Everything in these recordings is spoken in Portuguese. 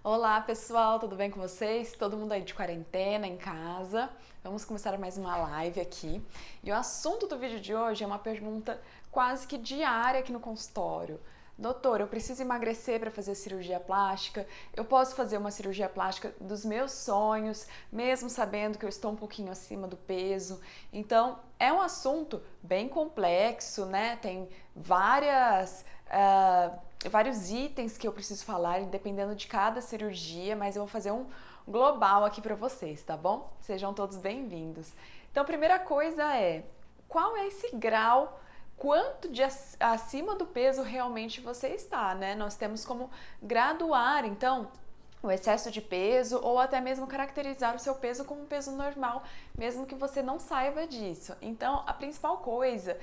Olá pessoal, tudo bem com vocês? Todo mundo aí de quarentena, em casa? Vamos começar mais uma live aqui. E o assunto do vídeo de hoje é uma pergunta quase que diária aqui no consultório. Doutor, eu preciso emagrecer para fazer cirurgia plástica? Eu posso fazer uma cirurgia plástica dos meus sonhos, mesmo sabendo que eu estou um pouquinho acima do peso? Então, é um assunto bem complexo, né? Tem vários itens que eu preciso falar, dependendo de cada cirurgia, mas eu vou fazer um global aqui para vocês, tá bom? Sejam todos bem-vindos. Então, a primeira coisa é, qual é esse grau, quanto de acima do peso realmente você está, né? Nós temos como graduar, então, o excesso de peso ou até mesmo caracterizar o seu peso como um peso normal, mesmo que você não saiba disso. Então, a principal coisa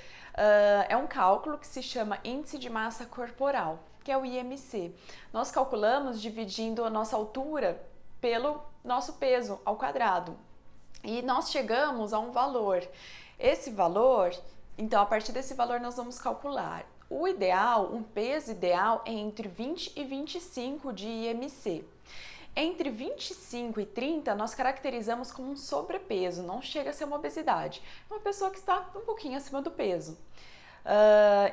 é um cálculo que se chama Índice de Massa Corporal, que é o IMC. Nós calculamos dividindo a nossa altura pelo nosso peso ao quadrado e nós chegamos a um valor. Esse valor, então, a partir desse valor nós vamos calcular. O ideal, um peso ideal é entre 20 e 25 de IMC. Entre 25 e 30, nós caracterizamos como um sobrepeso, não chega a ser uma obesidade. É uma pessoa que está um pouquinho acima do peso.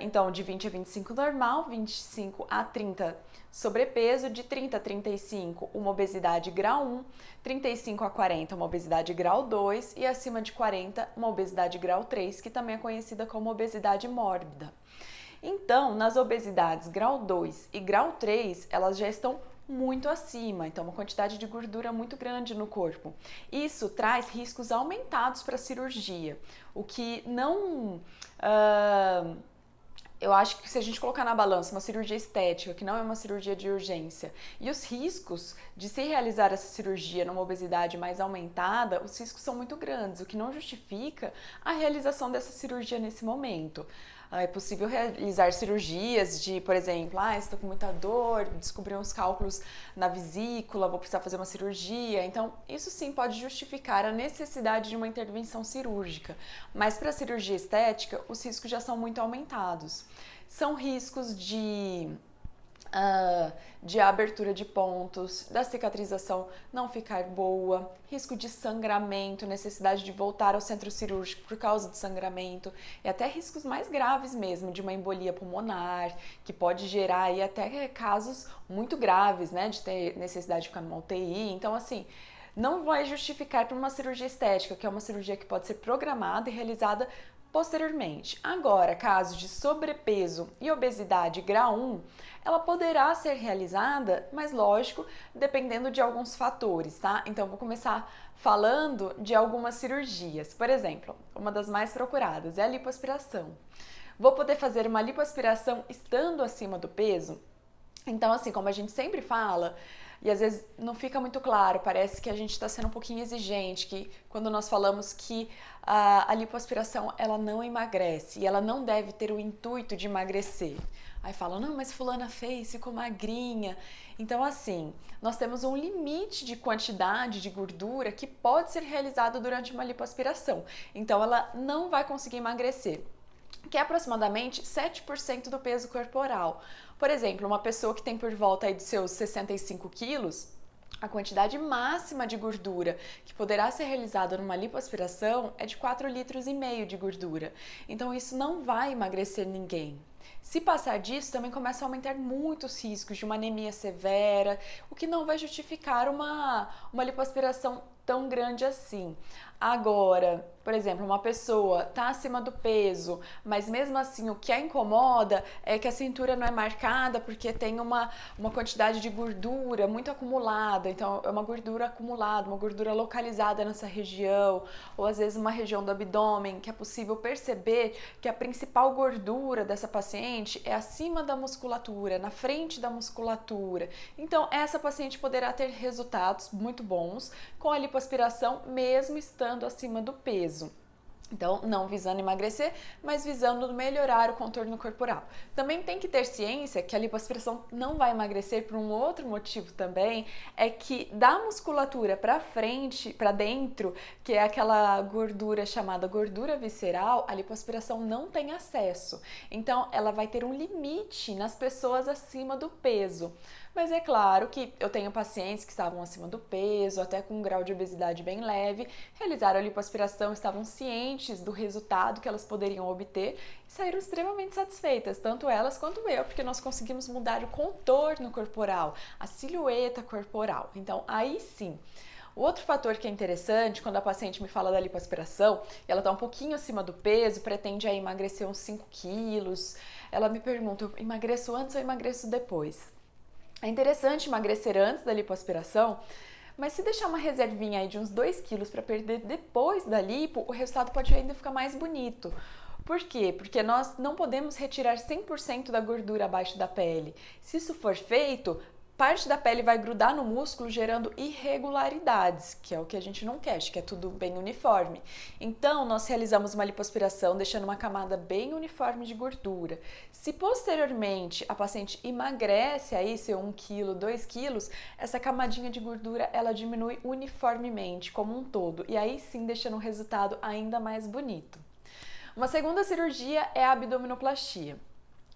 Então, de 20 a 25 normal, 25 a 30 sobrepeso, de 30 a 35 uma obesidade grau 1, 35 a 40 uma obesidade grau 2 e acima de 40 uma obesidade grau 3, que também é conhecida como obesidade mórbida. Então, nas obesidades grau 2 e grau 3, elas já estão muito acima, então uma quantidade de gordura muito grande no corpo. Isso traz riscos aumentados para a cirurgia, o que não... eu acho que se a gente colocar na balança uma cirurgia estética, que não é uma cirurgia de urgência, e os riscos de se realizar essa cirurgia numa obesidade mais aumentada, os riscos são muito grandes, o que não justifica a realização dessa cirurgia nesse momento. É possível realizar cirurgias de, por exemplo, estou com muita dor, descobri uns cálculos na vesícula, vou precisar fazer uma cirurgia. Então, isso sim pode justificar a necessidade de uma intervenção cirúrgica. Mas para a cirurgia estética, os riscos já são muito aumentados. São riscos de abertura de pontos, da cicatrização não ficar boa, risco de sangramento, necessidade de voltar ao centro cirúrgico por causa do sangramento e até riscos mais graves mesmo, de uma embolia pulmonar, que pode gerar aí até casos muito graves, né, de ter necessidade de ficar numa UTI. Então, assim, não vai justificar para uma cirurgia estética, que é uma cirurgia que pode ser programada e realizada posteriormente. Agora, casos de sobrepeso e obesidade grau 1, ela poderá ser realizada, mas lógico, dependendo de alguns fatores, tá? Então, vou começar falando de algumas cirurgias. Por exemplo, uma das mais procuradas é a lipoaspiração. Vou poder fazer uma lipoaspiração estando acima do peso? Então, assim, como a gente sempre fala, e às vezes não fica muito claro, parece que a gente está sendo um pouquinho exigente, que quando nós falamos que a lipoaspiração ela não emagrece e ela não deve ter o intuito de emagrecer. Aí falam, não, mas fulana fez, ficou magrinha. Então, assim, nós temos um limite de quantidade de gordura que pode ser realizado durante uma lipoaspiração. Então, ela não vai conseguir emagrecer, que é aproximadamente 7% do peso corporal. Por exemplo, uma pessoa que tem por volta aí dos seus 65 quilos, a quantidade máxima de gordura que poderá ser realizada numa lipoaspiração é de 4,5 litros de gordura. Então isso não vai emagrecer ninguém. Se passar disso, também começa a aumentar muitos riscos de uma anemia severa, o que não vai justificar uma lipoaspiração tão grande assim. Agora, por exemplo, uma pessoa está acima do peso, mas mesmo assim o que a incomoda é que a cintura não é marcada porque tem uma quantidade de gordura muito acumulada. Então, é uma gordura acumulada, uma gordura localizada nessa região, ou às vezes uma região do abdômen, que é possível perceber que a principal gordura dessa paciente é acima da musculatura, na frente da musculatura. Então, essa paciente poderá ter resultados muito bons com a lipoaspiração, mesmo estando acima do peso. Então, não visando emagrecer, mas visando melhorar o contorno corporal. Também tem que ter ciência que a lipoaspiração não vai emagrecer por um outro motivo também, é que da musculatura para frente, para dentro, que é aquela gordura chamada gordura visceral, a lipoaspiração não tem acesso. Então, ela vai ter um limite nas pessoas acima do peso. Mas é claro que eu tenho pacientes que estavam acima do peso, até com um grau de obesidade bem leve, realizaram a lipoaspiração, estavam cientes do resultado que elas poderiam obter e saíram extremamente satisfeitas, tanto elas quanto eu, porque nós conseguimos mudar o contorno corporal, a silhueta corporal. Então, aí sim. O outro fator que é interessante, quando a paciente me fala da lipoaspiração, e ela está um pouquinho acima do peso, pretende aí emagrecer uns 5 quilos, ela me pergunta, eu emagreço antes ou emagreço depois? É interessante emagrecer antes da lipoaspiração, mas se deixar uma reservinha aí de uns 2 quilos para perder depois da lipo, o resultado pode ainda ficar mais bonito. Por quê? Porque nós não podemos retirar 100% da gordura abaixo da pele. Se isso for feito, parte da pele vai grudar no músculo, gerando irregularidades, que é o que a gente não quer, que é tudo bem uniforme. Então, nós realizamos uma lipoaspiração, deixando uma camada bem uniforme de gordura. Se posteriormente a paciente emagrece aí seu 1 kg, 2 quilos, essa camadinha de gordura ela diminui uniformemente, como um todo, e aí sim deixando um resultado ainda mais bonito. Uma segunda cirurgia é a abdominoplastia.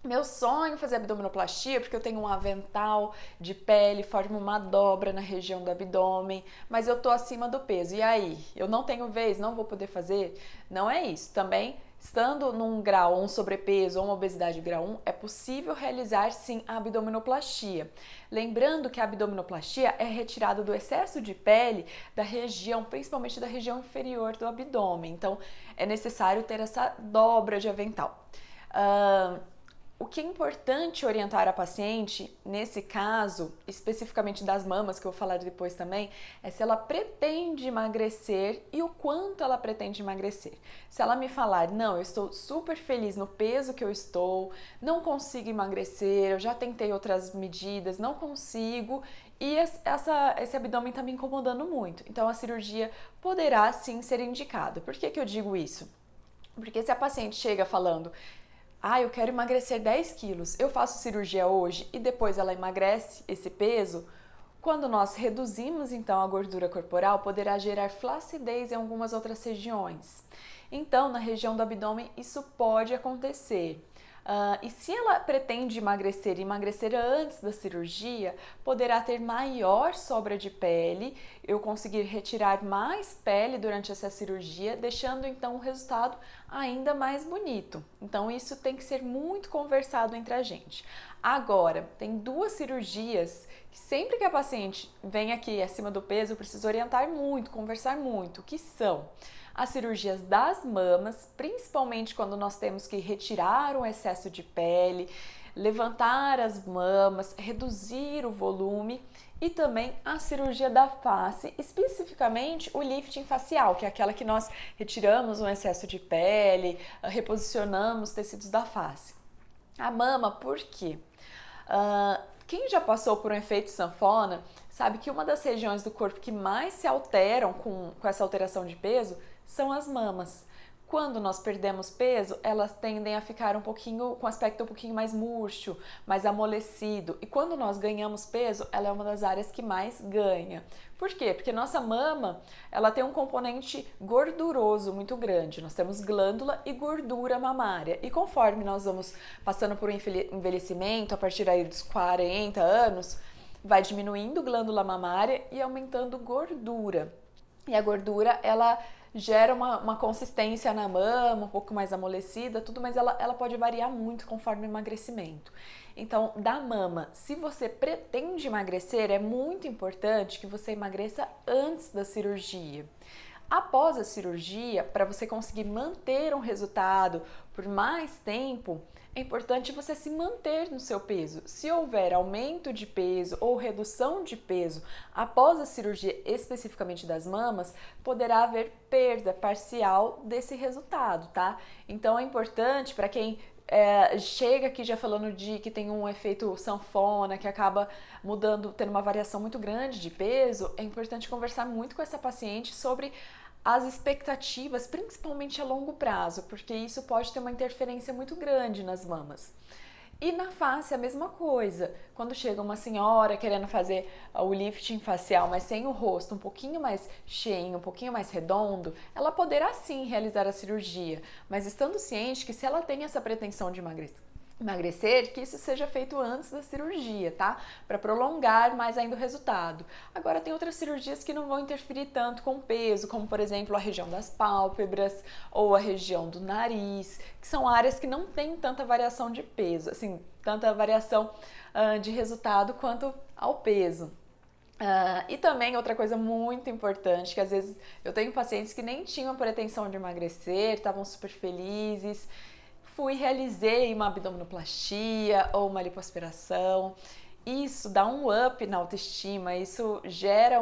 Meu sonho é fazer abdominoplastia porque eu tenho um avental de pele, forma uma dobra na região do abdômen, mas eu tô acima do peso. E aí? Eu não tenho vez, não vou poder fazer? Não é isso. Também, estando num grau, um sobrepeso ou uma obesidade grau 1, é possível realizar sim a abdominoplastia. Lembrando que a abdominoplastia é retirada do excesso de pele da região, principalmente da região inferior do abdômen. Então, é necessário ter essa dobra de avental. O que é importante orientar a paciente, nesse caso, especificamente das mamas, que eu vou falar depois também, é se ela pretende emagrecer e o quanto ela pretende emagrecer. Se ela me falar, não, eu estou super feliz no peso que eu estou, não consigo emagrecer, eu já tentei outras medidas, não consigo, e esse abdômen está me incomodando muito. Então, a cirurgia poderá sim ser indicada. Por que eu digo isso? Porque se a paciente chega falando, eu quero emagrecer 10 quilos, eu faço cirurgia hoje e depois ela emagrece esse peso, quando nós reduzimos então a gordura corporal, poderá gerar flacidez em algumas outras regiões. Então, na região do abdômen, isso pode acontecer. E se ela pretende emagrecer e emagrecer antes da cirurgia, poderá ter maior sobra de pele, eu conseguir retirar mais pele durante essa cirurgia, deixando então o resultado ainda mais bonito. Então isso tem que ser muito conversado entre a gente. Agora, tem 2 cirurgias que sempre que a paciente vem aqui acima do peso, eu preciso orientar muito, conversar muito, que são as cirurgias das mamas, principalmente quando nós temos que retirar um excesso de pele, levantar as mamas, reduzir o volume, e também a cirurgia da face, especificamente o lifting facial, que é aquela que nós retiramos um excesso de pele, reposicionamos tecidos da face. A mama, por quê? Quem já passou por um efeito sanfona sabe que uma das regiões do corpo que mais se alteram com essa alteração de peso são as mamas. Quando nós perdemos peso, elas tendem a ficar um pouquinho com aspecto um pouquinho mais murcho, mais amolecido. E quando nós ganhamos peso, ela é uma das áreas que mais ganha. Por quê? Porque nossa mama, ela tem um componente gorduroso muito grande. Nós temos glândula e gordura mamária. E conforme nós vamos passando por um envelhecimento, a partir aí dos 40 anos, vai diminuindo glândula mamária e aumentando gordura. E a gordura, ela gera uma consistência na mama, um pouco mais amolecida, tudo, mas ela pode variar muito conforme o emagrecimento. Então, da mama, se você pretende emagrecer, é muito importante que você emagreça antes da cirurgia. Após a cirurgia, para você conseguir manter um resultado por mais tempo, é importante você se manter no seu peso. Se houver aumento de peso ou redução de peso após a cirurgia, especificamente das mamas, poderá haver perda parcial desse resultado, tá? Então é importante para quem chega aqui já falando de que tem um efeito sanfona, que acaba mudando, tendo uma variação muito grande de peso, é importante conversar muito com essa paciente sobre as expectativas, principalmente a longo prazo, porque isso pode ter uma interferência muito grande nas mamas. E na face a mesma coisa. Quando chega uma senhora querendo fazer o lifting facial, mas sem o rosto um pouquinho mais cheio, um pouquinho mais redondo, ela poderá sim realizar a cirurgia, mas estando ciente que se ela tem essa pretensão de emagrecer, que isso seja feito antes da cirurgia, tá? Para prolongar mais ainda o resultado. Agora tem outras cirurgias que não vão interferir tanto com o peso, como por exemplo a região das pálpebras ou a região do nariz, que são áreas que não tem tanta variação de peso, assim, tanta variação de resultado quanto ao peso. E também outra coisa muito importante, que às vezes eu tenho pacientes que nem tinham pretensão de emagrecer, estavam super felizes, realizei uma abdominoplastia ou uma lipoaspiração. Isso dá um up na autoestima, isso gera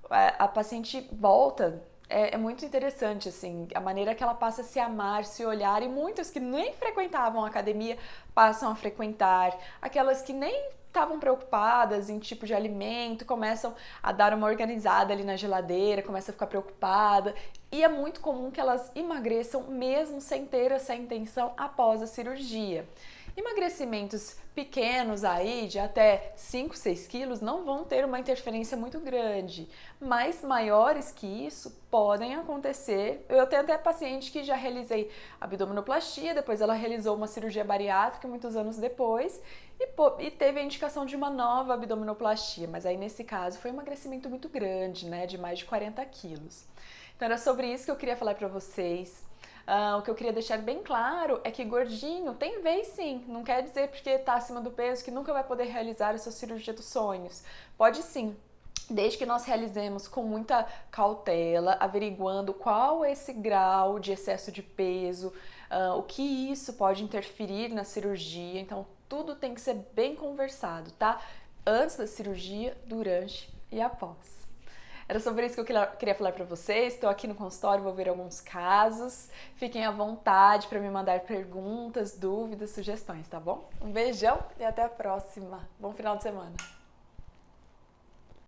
a paciente volta. É muito interessante, assim, a maneira que ela passa a se amar, se olhar, e muitas que nem frequentavam a academia passam a frequentar, aquelas que nem estavam preocupadas em tipo de alimento, começam a dar uma organizada ali na geladeira, começam a ficar preocupada, e é muito comum que elas emagreçam mesmo sem ter essa intenção após a cirurgia. Emagrecimentos pequenos aí, de até 5, 6 quilos, não vão ter uma interferência muito grande, mas maiores que isso podem acontecer. Eu tenho até paciente que já realizei abdominoplastia, depois ela realizou uma cirurgia bariátrica muitos anos depois e teve a indicação de uma nova abdominoplastia, mas aí nesse caso foi um emagrecimento muito grande, né, de mais de 40 quilos. Então era sobre isso que eu queria falar para vocês. O que eu queria deixar bem claro é que gordinho tem vez sim, não quer dizer porque está acima do peso que nunca vai poder realizar a sua cirurgia dos sonhos. Pode sim, desde que nós realizemos com muita cautela, averiguando qual é esse grau de excesso de peso, o que isso pode interferir na cirurgia. Então tudo tem que ser bem conversado, tá? Antes da cirurgia, durante e após. Era sobre isso que eu queria falar para vocês. Estou aqui no consultório, vou ver alguns casos. Fiquem à vontade para me mandar perguntas, dúvidas, sugestões, tá bom? Um beijão e até a próxima. Bom final de semana.